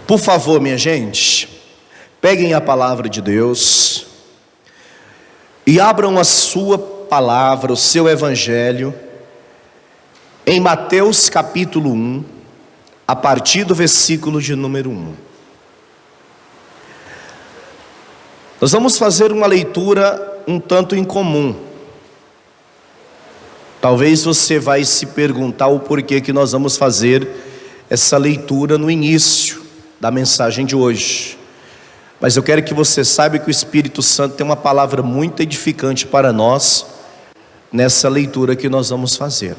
Por favor, minha gente, peguem a palavra de Deus e abram a sua palavra, o seu evangelho, em Mateus capítulo 1, a partir do versículo de número 1. Nós vamos fazer uma leitura um tanto incomum. Talvez você vai se perguntar o porquê que nós vamos fazer essa leitura no início da mensagem de hoje. Mas eu quero que você saiba que o Espírito Santo tem uma palavra muito edificante para nós nessa leitura que nós vamos fazer.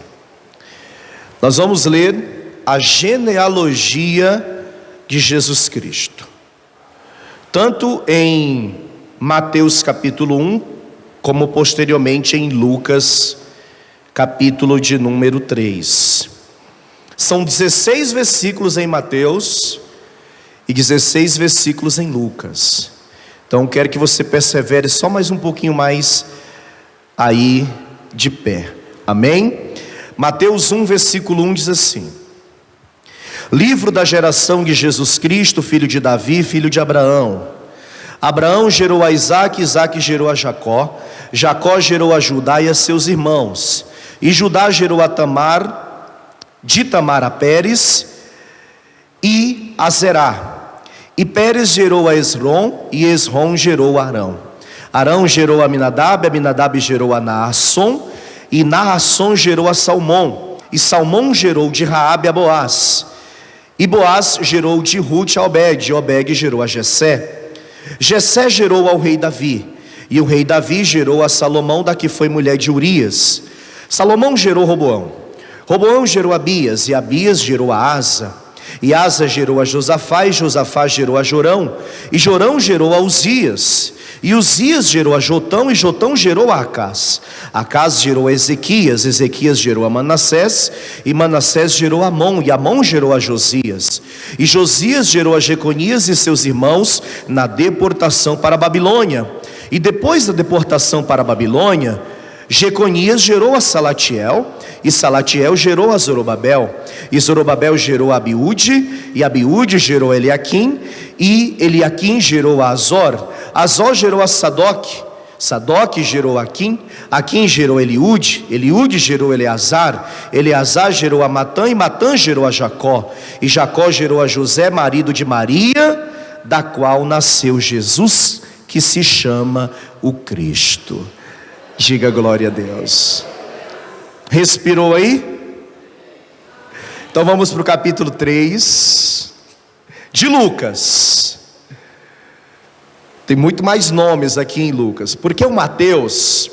Nós vamos ler a genealogia de Jesus Cristo, tanto em Mateus capítulo 1, como posteriormente em Lucas capítulo de número 3. São 16 versículos em Mateus e 16 versículos em Lucas. Então quero que você persevere só mais um pouquinho mais aí de pé. Amém? Mateus 1, versículo 1 diz assim: livro da geração de Jesus Cristo, filho de Davi, filho de Abraão. Abraão gerou a Isaque, Isaque gerou a Jacó, Jacó gerou a Judá e a seus irmãos, e Judá gerou a Tamar, de Tamar a Pérez e a Zerá. E Pérez gerou a Esrom, e Esrom gerou a Arão. Arão gerou a Aminadab, Aminadab gerou a Naasson, e Naasson gerou a Salmão. E Salmão gerou de Raabe a Boaz. E Boaz gerou de Rute a Obed, e Obed gerou a Jessé. Jessé gerou ao rei Davi, e o rei Davi gerou a Salomão, da que foi mulher de Urias. Salomão gerou Roboão. Roboão gerou Abias, e Abias gerou a Asa. E Asa gerou a Josafá, e Josafá gerou a Jorão, e Jorão gerou a Uzias. E Uzias gerou a Jotão, e Jotão gerou a Acás. Acás gerou a Ezequias, Ezequias gerou a Manassés, e Manassés gerou a Amon, e Amon gerou a Josias. E Josias gerou a Jeconias e seus irmãos na deportação para a Babilônia. E depois da deportação para a Babilônia, Jeconias gerou a Salatiel, e Salatiel gerou a Zorobabel, e Zorobabel gerou a Abiúde, e Abiúde gerou a Eliaquim, e Eliaquim gerou a Azor, Azor gerou a Sadoque, Sadoque gerou a Aquim, Aquim gerou a Eliúde, Eliúde gerou a Eleazar, Eleazar gerou a Matã, e Matã gerou a Jacó, e Jacó gerou a José, marido de Maria, da qual nasceu Jesus, que se chama o Cristo. Diga glória a Deus. Respirou aí? Então vamos para o capítulo 3 de Lucas. Tem muito mais nomes aqui em Lucas, porque o Mateus,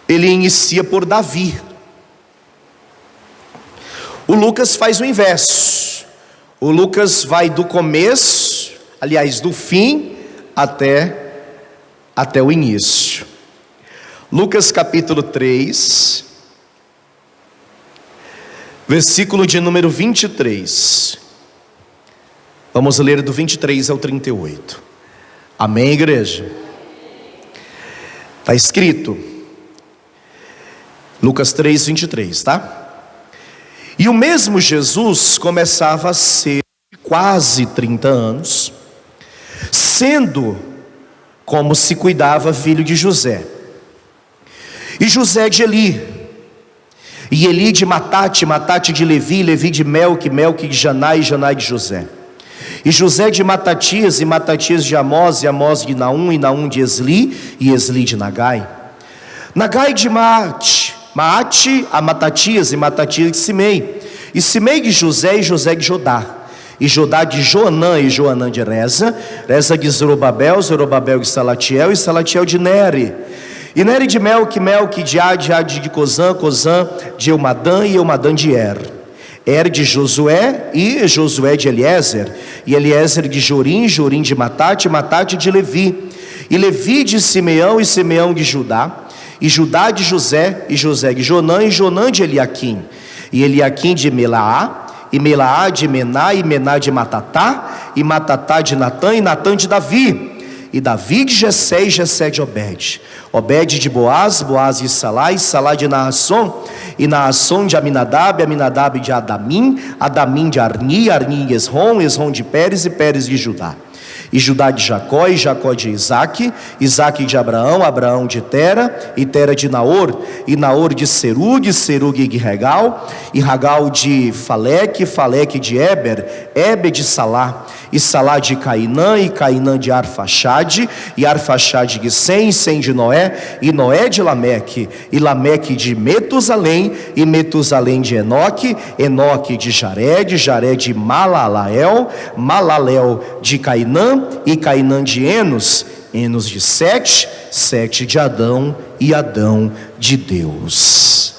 ele inicia por Davi. O Lucas faz o inverso. O Lucas vai do começo, aliás, do fim até o início. Lucas capítulo 3, versículo de número 23. Vamos ler do 23 ao 38. Amém, igreja? Está escrito, Lucas 3, 23, tá? E o mesmo Jesus começava a ser quase 30 anos, sendo como se cuidava filho de José. E José de Eli, e Eli de Matate, Matate de Levi, Levi de Melque, Melque de Janai, Janai de José. E José de Matatias, e Matatias de Amós, e Amós de Naum, e Naum de Esli, e Esli de Nagai. Nagai de Maate, Maate a Matatias, e Matatias de Simei. E Simei de José, e José de Jodá. E Jodá de Joanã, e Joanã de Reza, Reza de Zorobabel, Zorobabel de Salatiel, e Salatiel de Nere. E Nere de Melque, Melque de Ade, Ade de Cozã, Cozã de Eumadã, e Eumadã de Er de Josué, e Josué de Eliezer, e Eliezer de Jorim, Jorim de Matate, Matate de Levi, e Levi de Simeão, e Simeão de Judá, e Judá de José, e José de Jonã, e Jonã de Eliaquim, e Eliaquim de Melaá, e Melaá de Mená, e Mená de Matatá, e Matatá de Natã, e Natã de Davi, e Davi de Jessé, e Jessé de Obed. Obed de Boaz, Boaz de Salá, e Salá de Naasson, e Naasson de Aminadab, Aminadab de Adamim, Adamim de Arni, Arni de Esrom, Esrom de Pérez, e Pérez de Judá. E Judá de Jacó, e Jacó de Isaque, Isaque de Abraão, Abraão de Tera, e Tera de Naor, e Naor de Serug, Serug de Regal, e Ragal de Faleque, Faleque de Eber, Eber de Salá, e Salá de Cainã, e Cainã de Arfaxade, e Arfaxade de Sem, Sem de Noé, e Noé de Lameque, e Lameque de Metusalém, e Metusalém de Enoque, Enoque de Jared, Jared de Malalael, Malalel de Cainã, e Cainã de Enos, Enos de Sete, Sete de Adão, e Adão de Deus.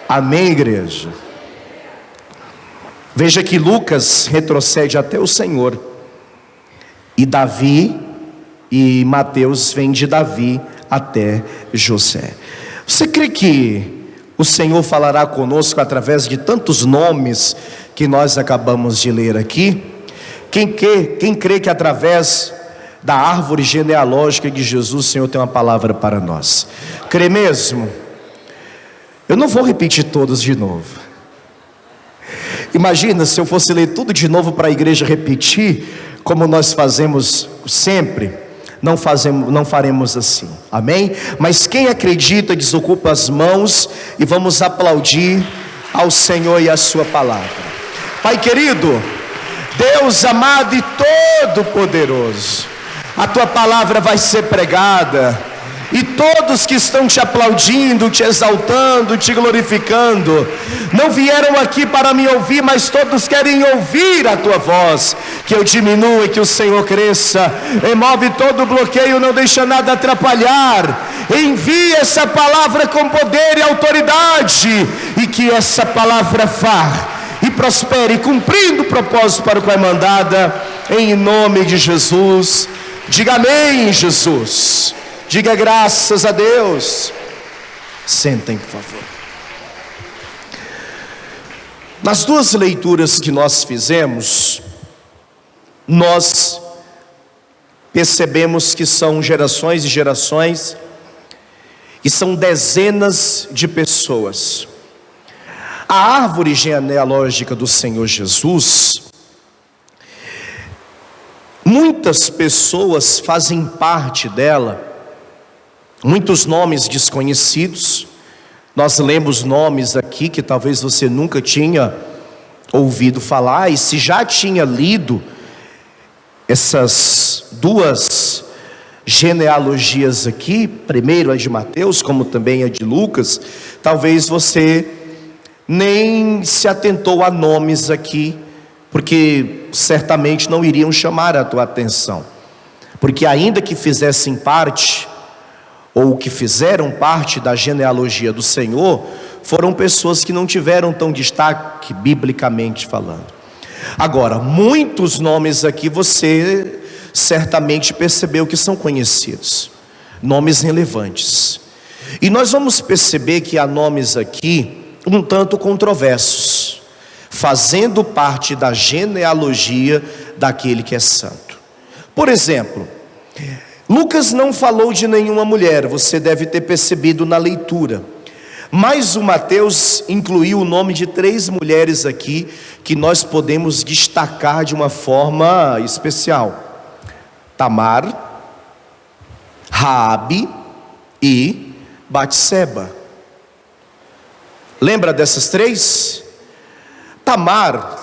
Amém, igreja? Veja que Lucas retrocede até o Senhor, e Davi, e Mateus vem de Davi até José. Você crê que o Senhor falará conosco através de tantos nomes que nós acabamos de ler aqui? Quem crê que através da árvore genealógica de Jesus, o Senhor tem uma palavra para nós? Crê mesmo? Eu não vou repetir todos de novo. Imagina se eu fosse ler tudo de novo para a igreja repetir, como nós fazemos sempre. Não faremos assim, amém? Mas quem acredita, desocupa as mãos e vamos aplaudir ao Senhor e a sua palavra. Pai querido, Deus amado e todo-poderoso, a tua palavra vai ser pregada, e todos que estão te aplaudindo, te exaltando, te glorificando, não vieram aqui para me ouvir, mas todos querem ouvir a tua voz. Que eu diminua e que o Senhor cresça. Remove todo o bloqueio, não deixa nada atrapalhar. Envie essa palavra com poder e autoridade, e que essa palavra vá e prospere, cumprindo o propósito para o qual é mandada, em nome de Jesus. Diga amém, Jesus. Diga graças a Deus. Sentem, por favor. Nas duas leituras que nós fizemos, nós percebemos que são gerações e gerações, e são dezenas de pessoas. A árvore genealógica do Senhor Jesus, muitas pessoas fazem parte dela, muitos nomes desconhecidos. Nós lemos nomes aqui que talvez você nunca tinha ouvido falar, e se já tinha lido essas duas genealogias aqui, primeiro a de Mateus, como também a de Lucas, talvez você nem se atentou a nomes aqui, porque certamente não iriam chamar a tua atenção, porque ainda que fizessem parte, ou que fizeram parte da genealogia do Senhor, foram pessoas que não tiveram tão destaque biblicamente falando. Agora, muitos nomes aqui você certamente percebeu que são conhecidos, nomes relevantes, e nós vamos perceber que há nomes aqui um tanto controversos, fazendo parte da genealogia daquele que é santo. Por exemplo, Lucas não falou de nenhuma mulher, você deve ter percebido na leitura, mas o Mateus incluiu o nome de 3 mulheres aqui, que nós podemos destacar de uma forma especial: Tamar, Raabe e Batseba. Lembra dessas 3? Tamar,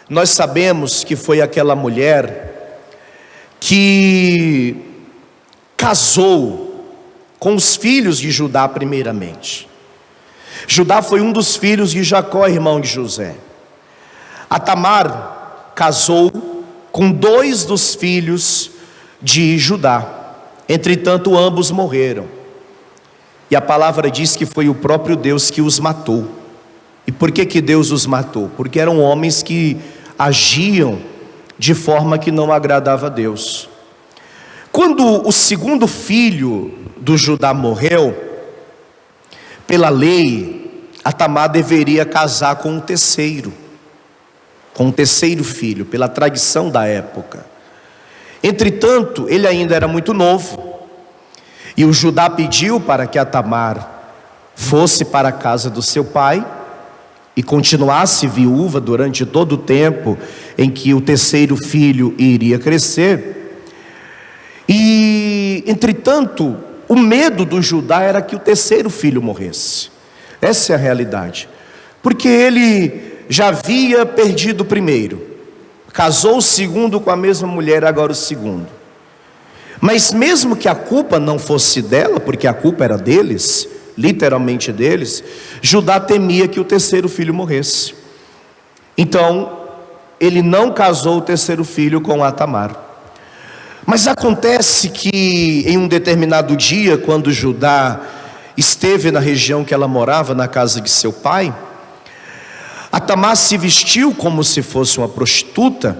nós sabemos que foi aquela mulher que casou com os filhos de Judá primeiramente. Judá foi um dos filhos de Jacó, irmão de José. A Tamar casou com 2 dos filhos de Judá. Entretanto, ambos morreram. E a palavra diz que foi o próprio Deus que os matou. E por que Deus os matou? Porque eram homens que agiam de forma que não agradava a Deus. Quando o segundo filho do Judá morreu, pela lei, a Tamar deveria casar com o terceiro filho, pela tradição da época. Entretanto, ele ainda era muito novo, e o Judá pediu para que a Tamar fosse para a casa do seu pai e continuasse viúva durante todo o tempo em que o terceiro filho iria crescer. E, entretanto, o medo do Judá era que o terceiro filho morresse. Essa é a realidade, porque ele já havia perdido o primeiro, casou o segundo com a mesma mulher, agora o segundo. Mas mesmo que a culpa não fosse dela, porque a culpa era deles, literalmente deles, Judá temia que o terceiro filho morresse. Então, ele não casou o terceiro filho com a Tamar. Mas acontece que em um determinado dia, quando Judá esteve na região que ela morava, na casa de seu pai, a Tamar se vestiu como se fosse uma prostituta,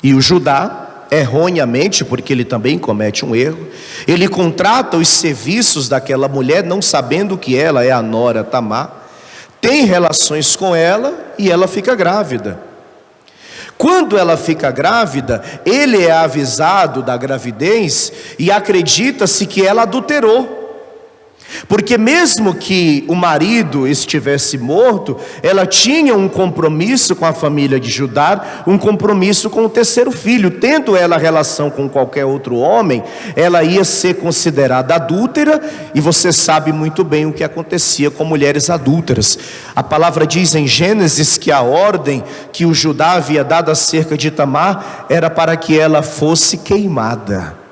e o Judá, erroneamente, porque ele também comete um erro, ele contrata os serviços daquela mulher, não sabendo que ela é a nora Tamar, tem relações com ela e ela fica grávida. Quando ela fica grávida, ele é avisado da gravidez e acredita-se que ela adulterou. Porque mesmo que o marido estivesse morto, ela tinha um compromisso com a família de Judá, um compromisso com o terceiro filho. Tendo ela relação com qualquer outro homem, ela ia ser considerada adúltera, e você sabe muito bem o que acontecia com mulheres adúlteras. A palavra diz em Gênesis que a ordem que o Judá havia dado acerca de Tamar era para que ela fosse queimada.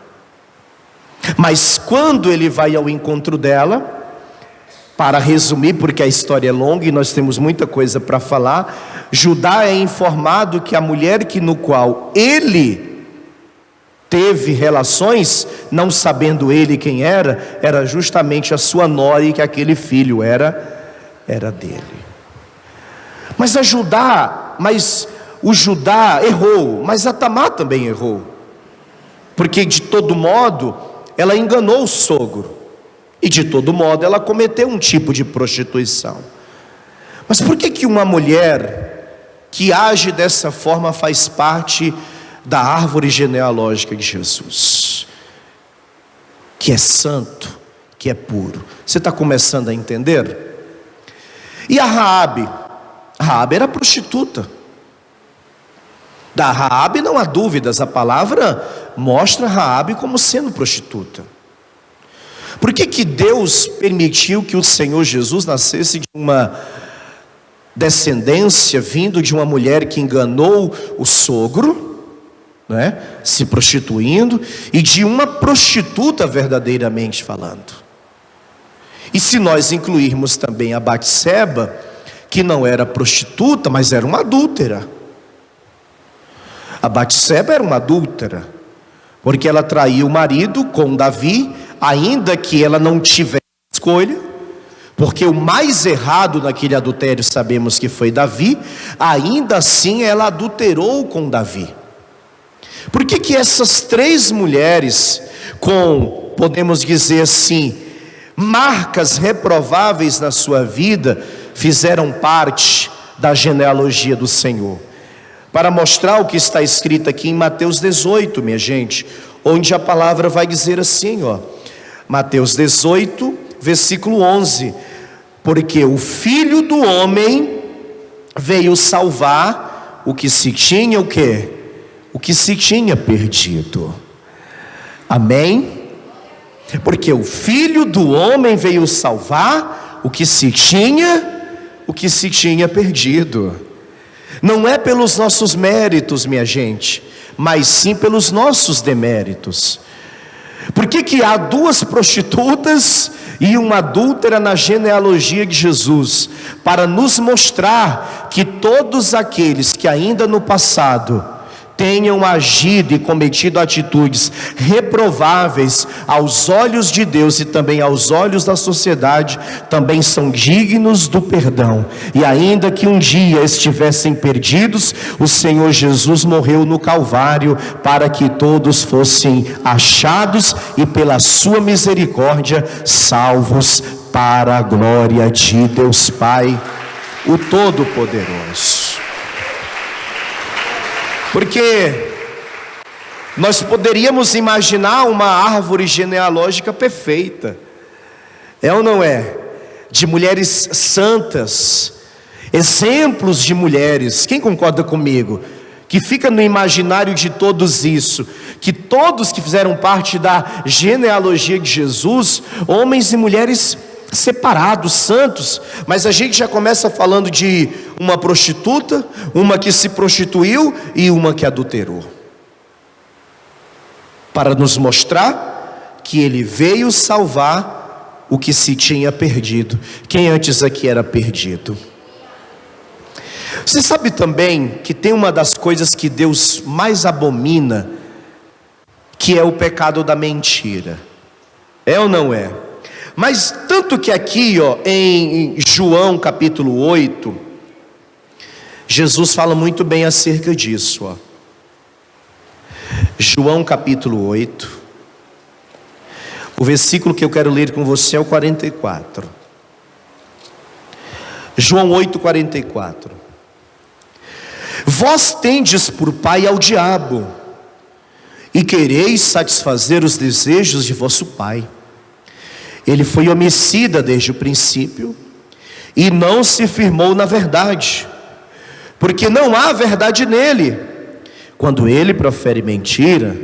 Mas quando ele vai ao encontro dela, para resumir, porque a história é longa e nós temos muita coisa para falar, Judá é informado que a mulher no qual ele teve relações, não sabendo ele quem era justamente a sua nora, e que aquele filho era dele. Mas o Judá errou, mas a Tamar também errou, porque de todo modo ela enganou o sogro, e de todo modo ela cometeu um tipo de prostituição. Mas por que uma mulher que age dessa forma faz parte da árvore genealógica de Jesus, que é santo, que é puro? Você está começando a entender? E a Raabe era prostituta. Da Raabe não há dúvidas, a palavra mostra Raabe como sendo prostituta. Por que Deus permitiu que o Senhor Jesus nascesse de uma descendência vindo de uma mulher que enganou o sogro, né, se prostituindo, e de uma prostituta verdadeiramente falando? E se nós incluirmos também a Batseba, que não era prostituta, mas era uma adúltera. A Batseba era uma adúltera, porque ela traiu o marido com Davi, ainda que ela não tivesse escolha, porque o mais errado naquele adultério sabemos que foi Davi, ainda assim ela adulterou com Davi. Por que essas três mulheres, com, podemos dizer assim, marcas reprováveis na sua vida, fizeram parte da genealogia do Senhor? Para mostrar o que está escrito aqui em Mateus 18, minha gente, onde a palavra vai dizer assim, Mateus 18, versículo 11: porque o Filho do Homem veio salvar o que se tinha o quê? O que se tinha perdido. Amém? Porque o Filho do Homem veio salvar o que se tinha perdido. Não é pelos nossos méritos, minha gente, mas sim pelos nossos deméritos. Por que há duas prostitutas e uma adúltera na genealogia de Jesus? Para nos mostrar que todos aqueles que ainda no passado tenham agido e cometido atitudes reprováveis aos olhos de Deus e também aos olhos da sociedade, também são dignos do perdão. E ainda que um dia estivessem perdidos, o Senhor Jesus morreu no Calvário para que todos fossem achados e pela sua misericórdia salvos para a glória de Deus Pai, o Todo-Poderoso. Porque Nós poderíamos imaginar uma árvore genealógica perfeita, é ou não é? De mulheres santas, exemplos de mulheres. Quem concorda comigo? Que fica no imaginário de todos isso, que todos que fizeram parte da genealogia de Jesus, homens e mulheres separados, santos. Mas a gente já começa falando de uma prostituta, uma que se prostituiu e uma que adulterou, para nos mostrar que ele veio salvar o que se tinha perdido. Quem antes aqui era perdido? Você sabe também que tem uma das coisas que Deus mais abomina, que é o pecado da mentira. É ou não é? Mas tanto que aqui, em João capítulo 8, Jesus fala muito bem acerca disso, João capítulo 8, o versículo que eu quero ler com você é o 44. João 8, 44. Vós tendes por pai ao diabo, e quereis satisfazer os desejos de vosso pai. Ele foi homicida desde o princípio, e não se firmou na verdade, porque não há verdade nele. Quando ele profere mentira,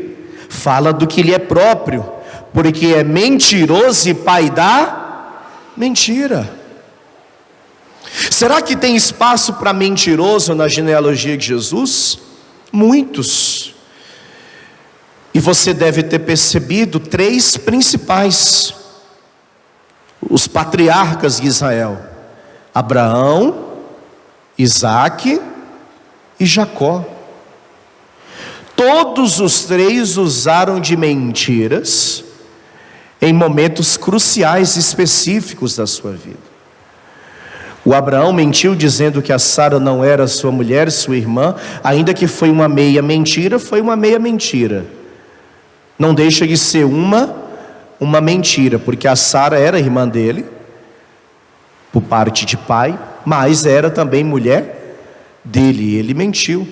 fala do que lhe é próprio, porque é mentiroso e pai da mentira. Será que tem espaço para mentiroso na genealogia de Jesus? Muitos. E você deve ter percebido 3 principais: os patriarcas de Israel: Abraão, Isaque e Jacó. Todos os 3 usaram de mentiras em momentos cruciais específicos da sua vida. O Abraão mentiu dizendo que a Sara não era sua mulher, sua irmã, ainda que foi uma meia mentira, foi uma meia mentira. Não deixa de ser uma mentira, porque a Sara era irmã dele, por parte de pai, mas era também mulher dele, ele mentiu.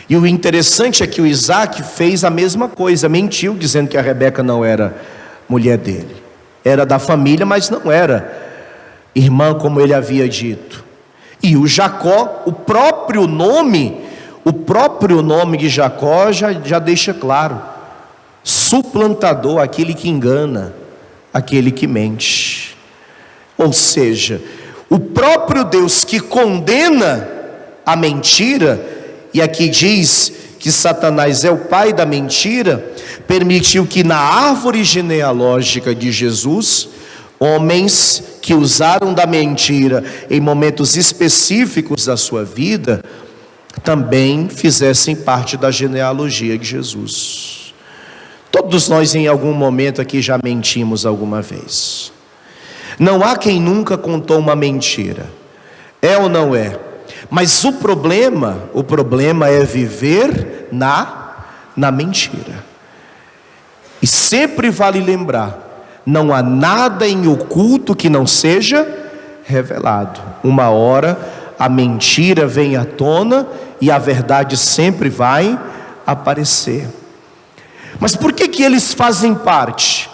E o interessante é que o Isaque fez a mesma coisa, mentiu dizendo que a Rebeca não era mulher dele, era da família, mas não era irmã como ele havia dito. E o Jacó, o próprio nome de Jacó já deixa claro: suplantador, aquele que engana, aquele que mente. Ou seja, o próprio Deus que condena a mentira, e aqui diz que Satanás é o pai da mentira, permitiu que na árvore genealógica de Jesus, homens que usaram da mentira em momentos específicos da sua vida, também fizessem parte da genealogia de Jesus. Todos nós em algum momento aqui já mentimos alguma vez. Não há quem nunca contou uma mentira, é ou não é? Mas o problema é viver na mentira. E sempre vale lembrar: não há nada em oculto que não seja revelado. Uma hora a mentira vem à tona e a verdade sempre vai aparecer. Mas por que eles fazem parte?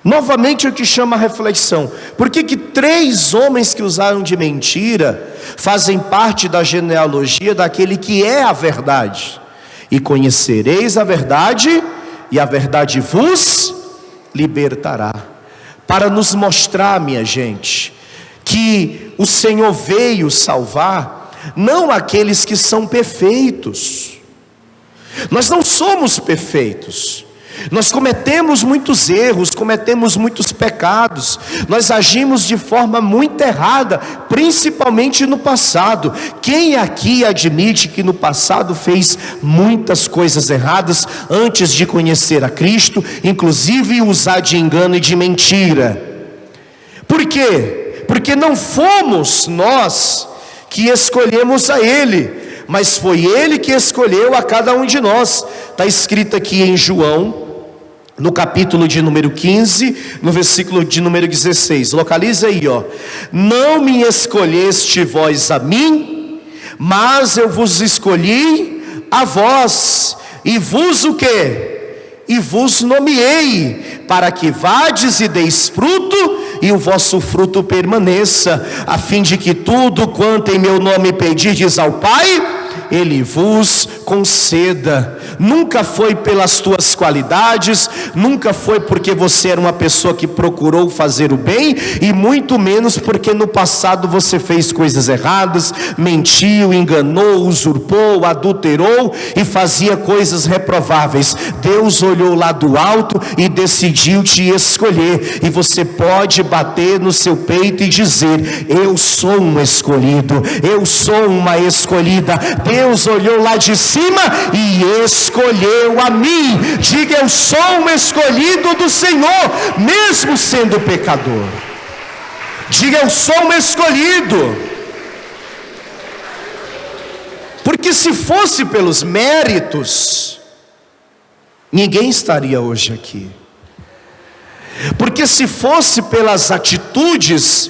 Novamente o que chama a reflexão: por que 3 homens que usaram de mentira fazem parte da genealogia daquele que é a verdade? E conhecereis a verdade, e a verdade vos libertará. Para nos mostrar, minha gente, que o Senhor veio salvar não aqueles que são perfeitos. Nós não somos perfeitos. Nós cometemos muitos erros, cometemos muitos pecados, nós agimos de forma muito errada, principalmente no passado. Quem aqui admite que no passado fez muitas coisas erradas antes de conhecer a Cristo, inclusive usar de engano e de mentira? Por quê? Porque não fomos nós que escolhemos a Ele, mas foi Ele que escolheu a cada um de nós. Está escrito aqui em João, no capítulo de número 15, no versículo de número 16, localiza aí, não me escolheste vós a mim, mas eu vos escolhi a vós, e vos o quê? E vos nomeei, para que vades e deis fruto, e o vosso fruto permaneça, a fim de que tudo quanto em meu nome pedirdes ao Pai, Ele vos conceda. Nunca foi pelas tuas qualidades, nunca foi porque você era uma pessoa que procurou fazer o bem, e muito menos porque no passado você fez coisas erradas, mentiu, enganou, usurpou, adulterou e fazia coisas reprováveis. Deus olhou lá do alto e decidiu te escolher, e você pode bater no seu peito e dizer: eu sou um escolhido, eu sou uma escolhida. Deus olhou lá de cima e escolheu a mim. Diga: eu sou um escolhido do Senhor, mesmo sendo pecador. Diga: eu sou um escolhido. Porque se fosse pelos méritos, ninguém estaria hoje aqui. Porque se fosse pelas atitudes,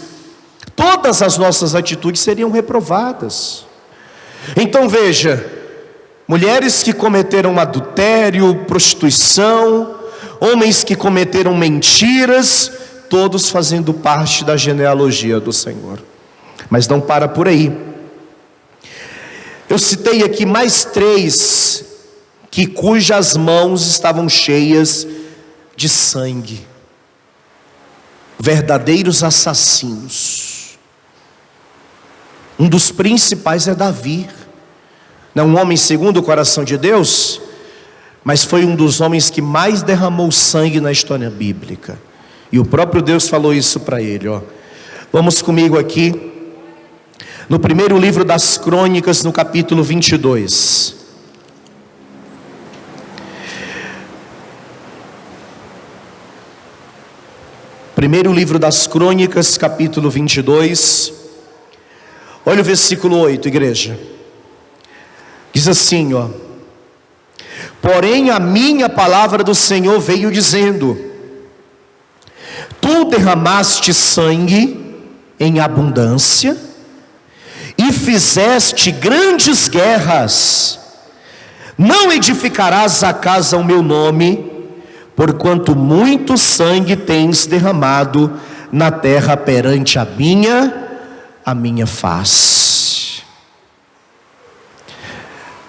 todas as nossas atitudes seriam reprovadas. Então veja, mulheres que cometeram adultério, prostituição, homens que cometeram mentiras, todos fazendo parte da genealogia do Senhor. Mas não para por aí. Eu citei aqui mais 3 cujas mãos estavam cheias de sangue, verdadeiros assassinos. Um dos principais é Davi, não um homem segundo o coração de Deus, mas foi um dos homens que mais derramou sangue na história bíblica, e o próprio Deus falou isso para ele. Vamos comigo aqui, no primeiro livro das Crônicas, no capítulo 22. Primeiro livro das Crônicas, capítulo 22. Olha o versículo 8, igreja. Diz assim, porém a minha palavra do Senhor veio dizendo: tu derramaste sangue em abundância, e fizeste grandes guerras. Não edificarás a casa ao meu nome, porquanto muito sangue tens derramado na terra perante a minha face.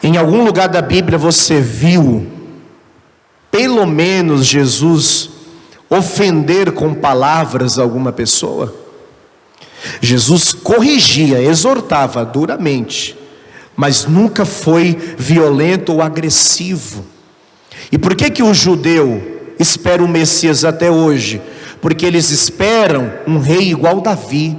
Em algum lugar da Bíblia você viu, pelo menos, Jesus ofender com palavras alguma pessoa? Jesus corrigia, exortava duramente, mas nunca foi violento ou agressivo. E por que o judeu espera o Messias até hoje? Porque eles esperam um rei igual Davi.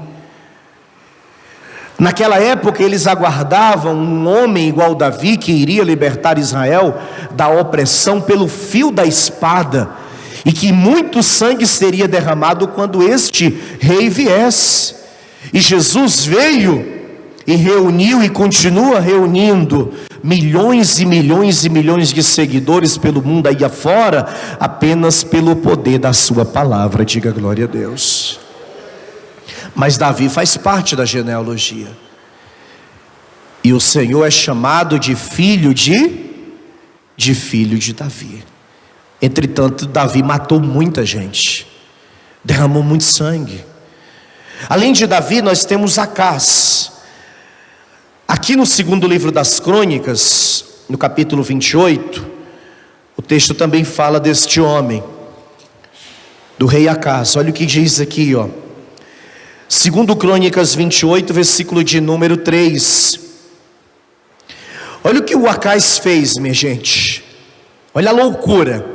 Naquela época eles aguardavam um homem igual Davi, que iria libertar Israel da opressão pelo fio da espada, e que muito sangue seria derramado quando este rei viesse. E Jesus veio e reuniu e continua reunindo milhões e milhões e milhões de seguidores pelo mundo aí afora, apenas pelo poder da sua palavra. Diga glória a Deus. Mas Davi faz parte da genealogia, e o Senhor é chamado de filho de Davi. Entretanto, Davi matou muita gente, derramou muito sangue. Além de Davi, nós temos Acás. Aqui no segundo livro das Crônicas, no capítulo 28, o texto também fala deste homem, do rei Acás. Olha o que diz aqui, segundo Crônicas 28, versículo de número 3. Olha o que o Acás fez, minha gente. Olha a loucura.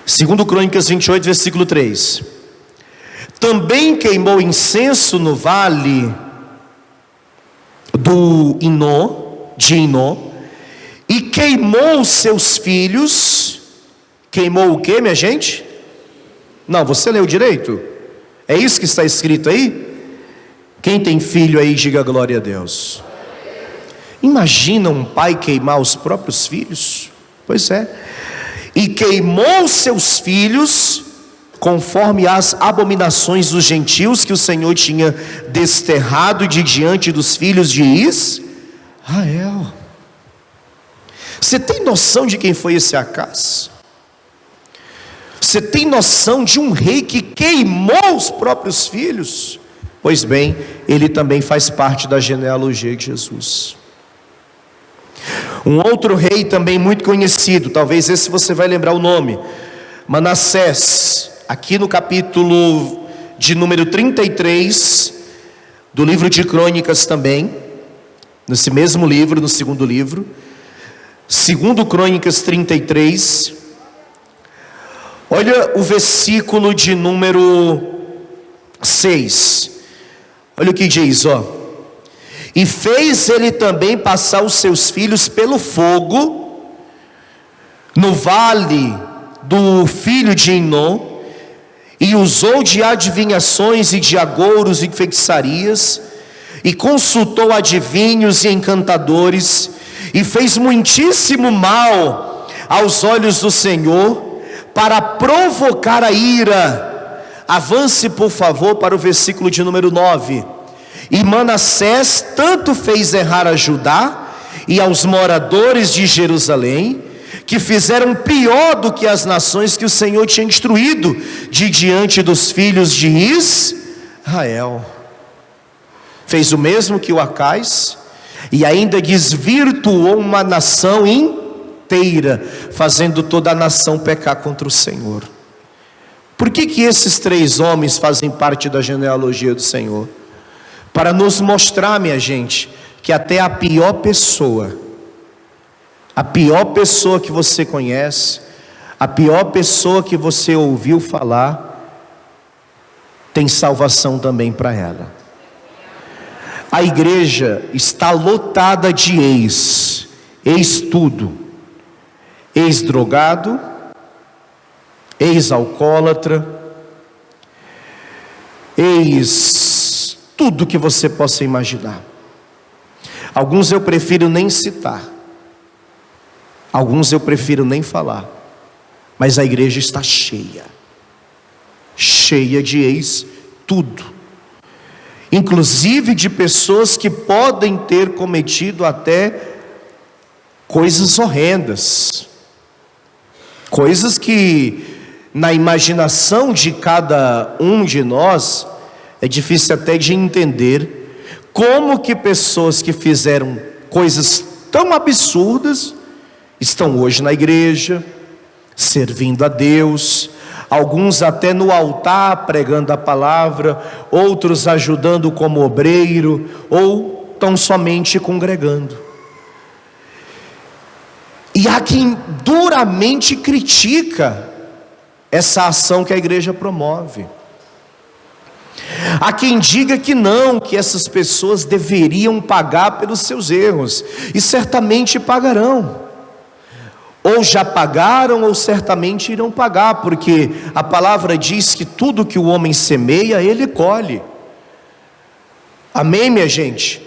Segundo Crônicas 28, versículo 3. Também queimou incenso no vale de Inó, e queimou seus filhos. Queimou o que, minha gente? Não, você leu direito? É isso que está escrito aí? Quem tem filho aí, diga glória a Deus. Imagina um pai queimar os próprios filhos? Pois é. E queimou seus filhos conforme as abominações dos gentios que o Senhor tinha desterrado de diante dos filhos de Israel. Você tem noção de quem foi esse Acás? Você tem noção de um rei que queimou os próprios filhos? Pois bem, ele também faz parte da genealogia de Jesus. Um outro rei também muito conhecido, talvez esse você vai lembrar o nome, Manassés, aqui no capítulo de número 33, do livro de Crônicas também, nesse mesmo livro, no segundo livro, segundo Crônicas 33, olha o versículo de número 6, olha o que diz, ó. E fez ele também passar os seus filhos pelo fogo, no vale do filho de Inom, e usou de adivinhações e de agouros e feitiçarias, e consultou adivinhos e encantadores, e fez muitíssimo mal aos olhos do Senhor, para provocar a ira. Avance por favor para o versículo de número 9. E Manassés tanto fez errar a Judá e aos moradores de Jerusalém, que fizeram pior do que as nações que o Senhor tinha instruído de diante dos filhos de Israel. Fez o mesmo que o Acás, e ainda desvirtuou uma nação inteira, fazendo toda a nação pecar contra o Senhor. Por que esses três homens fazem parte da genealogia do Senhor? Para nos mostrar, minha gente, que até a pior pessoa que você conhece, a pior pessoa que você ouviu falar, tem salvação também para ela. A igreja está lotada de ex-tudo, ex-drogado, ex-alcoólatra, tudo que você possa imaginar. Alguns eu prefiro nem citar, alguns eu prefiro nem falar, mas a igreja está cheia de ex-tudo, inclusive de pessoas que podem ter cometido até coisas horrendas, coisas que na imaginação de cada um de nós é difícil até de entender como que pessoas que fizeram coisas tão absurdas estão hoje na igreja, servindo a Deus, alguns até no altar pregando a palavra, outros ajudando como obreiro, ou tão somente congregando. E há quem duramente critica essa ação que a igreja promove. Há quem diga que não, que essas pessoas deveriam pagar pelos seus erros, e certamente pagarão, ou já pagaram, ou certamente irão pagar, porque a palavra diz que tudo que o homem semeia, ele colhe. Amém, minha gente?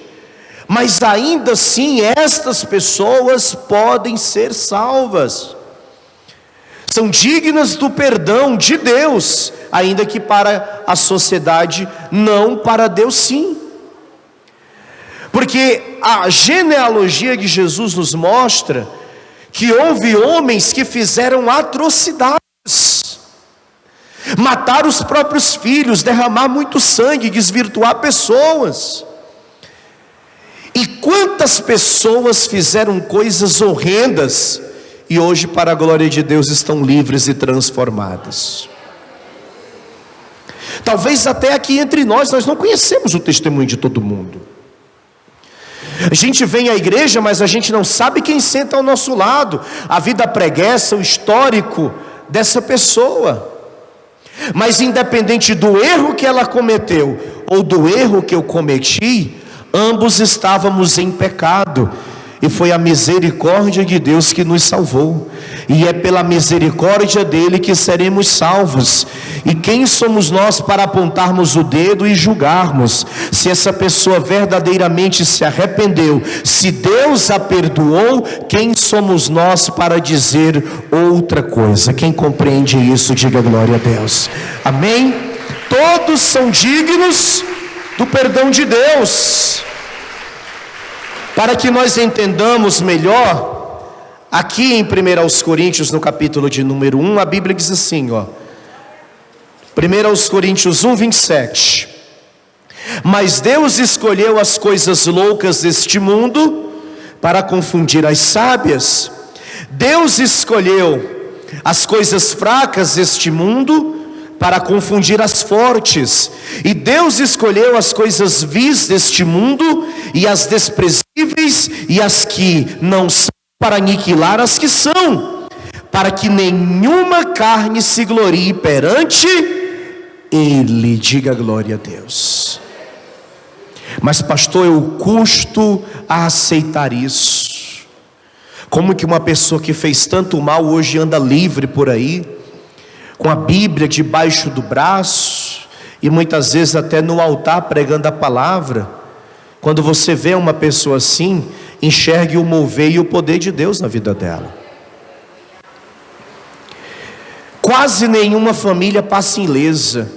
Mas ainda assim, estas pessoas podem ser salvas, são dignas do perdão de Deus, ainda que para a sociedade não, para Deus sim. Porque a genealogia de Jesus nos mostra que houve homens que fizeram atrocidades, matar os próprios filhos, derramar muito sangue, desvirtuar pessoas. E quantas pessoas fizeram coisas horrendas e hoje, para a glória de Deus, estão livres e transformadas. Talvez até aqui entre nós não conhecemos o testemunho de todo mundo. A gente vem à igreja, mas a gente não sabe quem senta ao nosso lado, a vida preguiça, o histórico dessa pessoa. Mas independente do erro que ela cometeu, ou do erro que eu cometi, ambos estávamos em pecado, e foi a misericórdia de Deus que nos salvou, e é pela misericórdia dele que seremos salvos. E quem somos nós para apontarmos o dedo e julgarmos se essa pessoa verdadeiramente se arrependeu? Se Deus a perdoou, quem somos nós para dizer outra coisa? Quem compreende isso, diga glória a Deus. Amém? Todos são dignos do perdão de Deus. Para que nós entendamos melhor, Aqui em 1 Coríntios, no capítulo de número 1, a Bíblia diz assim, 1 Coríntios 1, 27. Mas Deus escolheu as coisas loucas deste mundo para confundir as sábias. Deus escolheu as coisas fracas deste mundo para confundir as fortes. E Deus escolheu as coisas vis deste mundo e as desprezíveis e as que não são, para aniquilar as que são, para que nenhuma carne se glorie perante Ele. Diga glória a Deus. Mas pastor, eu custo a aceitar isso. Como que uma pessoa que fez tanto mal hoje anda livre por aí, com a Bíblia debaixo do braço, e muitas vezes até no altar pregando a palavra? Quando você vê uma pessoa assim, enxergue o mover e o poder de Deus na vida dela. Quase nenhuma família passa ilesa.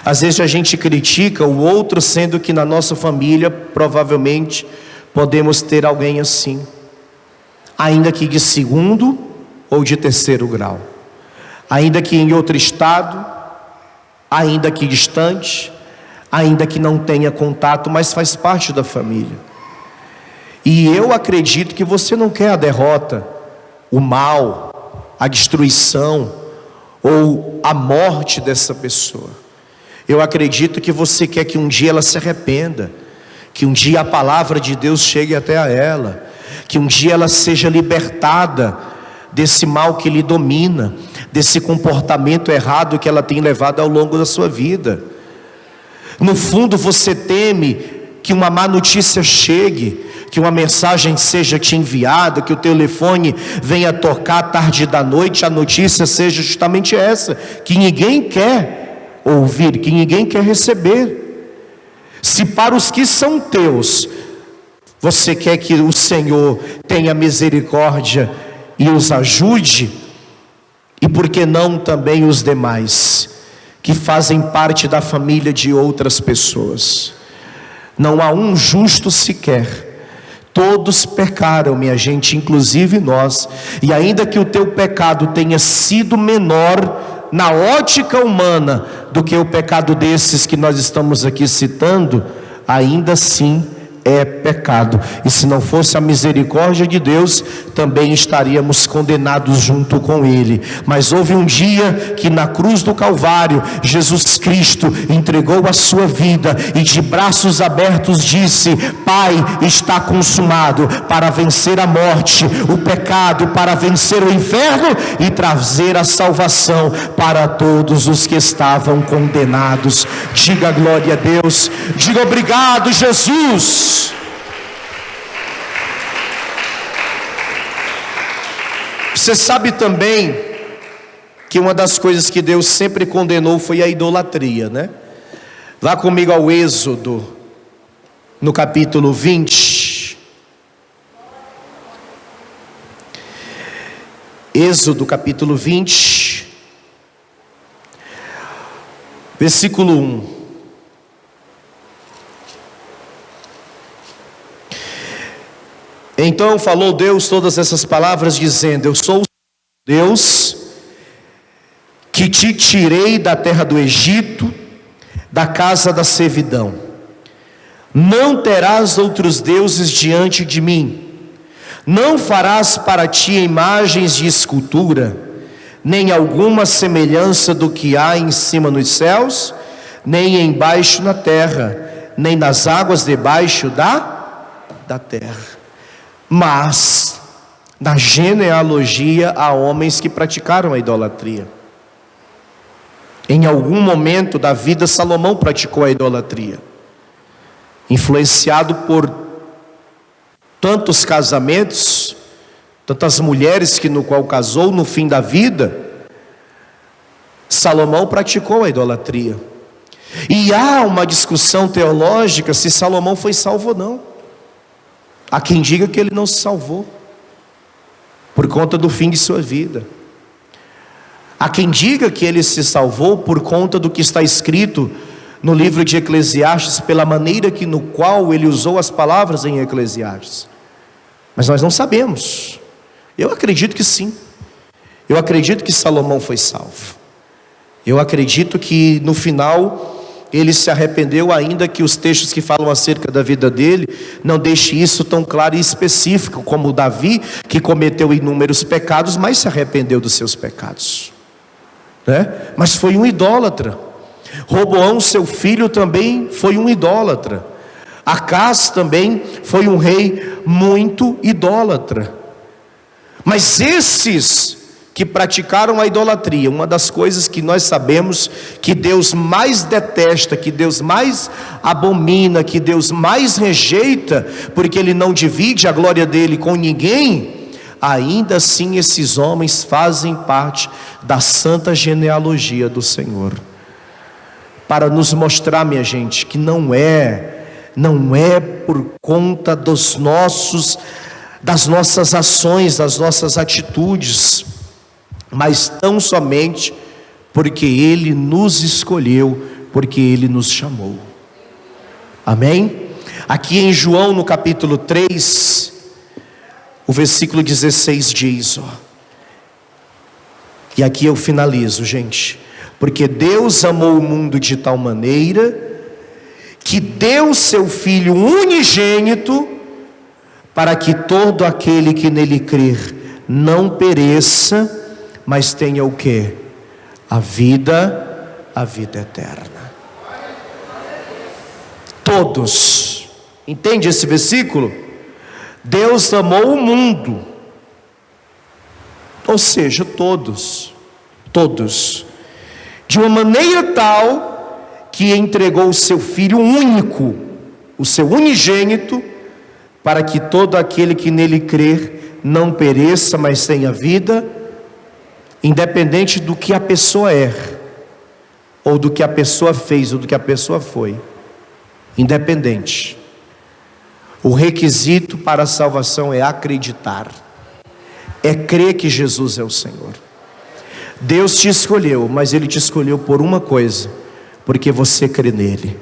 Às vezes a gente critica o outro, sendo que na nossa família provavelmente podemos ter alguém assim, ainda que de segundo ou de terceiro grau, ainda que em outro estado, ainda que distante, ainda que não tenha contato, mas faz parte da família. E eu acredito que você não quer a derrota, o mal, a destruição ou a morte dessa pessoa. Eu acredito que você quer que um dia ela se arrependa, que um dia a palavra de Deus chegue até a ela, que um dia ela seja libertada desse mal que lhe domina, desse comportamento errado que ela tem levado ao longo da sua vida. No fundo você teme que uma má notícia chegue, que uma mensagem seja te enviada, que o telefone venha tocar à tarde da noite, a notícia seja justamente essa, que ninguém quer ouvir, que ninguém quer receber. Se para os que são teus, você quer que o Senhor tenha misericórdia e os ajude, e por que não também os demais, que fazem parte da família de outras pessoas? Não há um justo sequer, todos pecaram, minha gente, inclusive nós. E ainda que o teu pecado tenha sido menor na ótica humana do que o pecado desses que nós estamos aqui citando, ainda assim é pecado. E se não fosse a misericórdia de Deus, também estaríamos condenados junto com Ele. Mas houve um dia que na cruz do Calvário, Jesus Cristo entregou a sua vida e de braços abertos disse: Pai, está consumado, para vencer a morte, o pecado, para vencer o inferno e trazer a salvação para todos os que estavam condenados. Diga glória a Deus, diga obrigado, Jesus. Você sabe também que uma das coisas que Deus sempre condenou foi a idolatria, né? Vá comigo ao Êxodo, no capítulo 20. Êxodo capítulo 20, versículo 1. Então falou Deus todas essas palavras, dizendo: Eu sou o Deus que te tirei da terra do Egito, da casa da servidão. Não terás outros deuses diante de mim. Não farás para ti imagens de escultura, nem alguma semelhança do que há em cima nos céus, nem embaixo na terra, nem nas águas debaixo da terra. Mas na genealogia há homens que praticaram a idolatria. Em algum momento da vida, Salomão praticou a idolatria, influenciado por tantos casamentos, tantas mulheres que no qual casou. No fim da vida, Salomão praticou a idolatria. E há uma discussão teológica se Salomão foi salvo ou não. Há quem diga que ele não se salvou por conta do fim de sua vida. Há quem diga que ele se salvou por conta do que está escrito no livro de Eclesiastes, pela maneira no qual ele usou as palavras em Eclesiastes. Mas nós não sabemos. Eu acredito que sim. Eu acredito que Salomão foi salvo. Eu acredito que no final ele se arrependeu, ainda que os textos que falam acerca da vida dele não deixem isso tão claro e específico, como Davi, que cometeu inúmeros pecados, mas se arrependeu dos seus pecados, né? Mas foi um idólatra. Roboão, seu filho, também foi um idólatra. Acás também foi um rei muito idólatra. Mas esses que praticaram a idolatria, uma das coisas que nós sabemos que Deus mais detesta, que Deus mais abomina, que Deus mais rejeita, porque Ele não divide a glória dele com ninguém, ainda assim esses homens fazem parte da santa genealogia do Senhor, para nos mostrar, minha gente, que não é por conta das nossas ações, das nossas atitudes, mas tão somente porque Ele nos escolheu, porque Ele nos chamou. Amém? Aqui em João, no capítulo 3, o versículo 16 diz, e aqui eu finalizo, gente, porque Deus amou o mundo de tal maneira, que deu seu Filho unigênito, para que todo aquele que nele crer não pereça, mas tenha o quê? A vida eterna. Todos, entende esse versículo? Deus amou o mundo, ou seja, todos, de uma maneira tal, que entregou o seu Filho único, o seu unigênito, para que todo aquele que nele crer não pereça, mas tenha vida, independente do que a pessoa é, ou do que a pessoa fez, ou do que a pessoa foi, independente. O requisito para a salvação é acreditar, é crer que Jesus é o Senhor. Deus te escolheu, mas Ele te escolheu por uma coisa, porque você crê nele.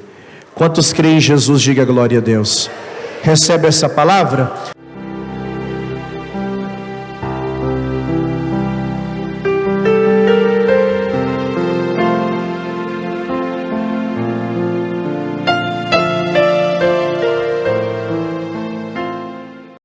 Quantos creem em Jesus, diga glória a Deus. Recebe essa palavra?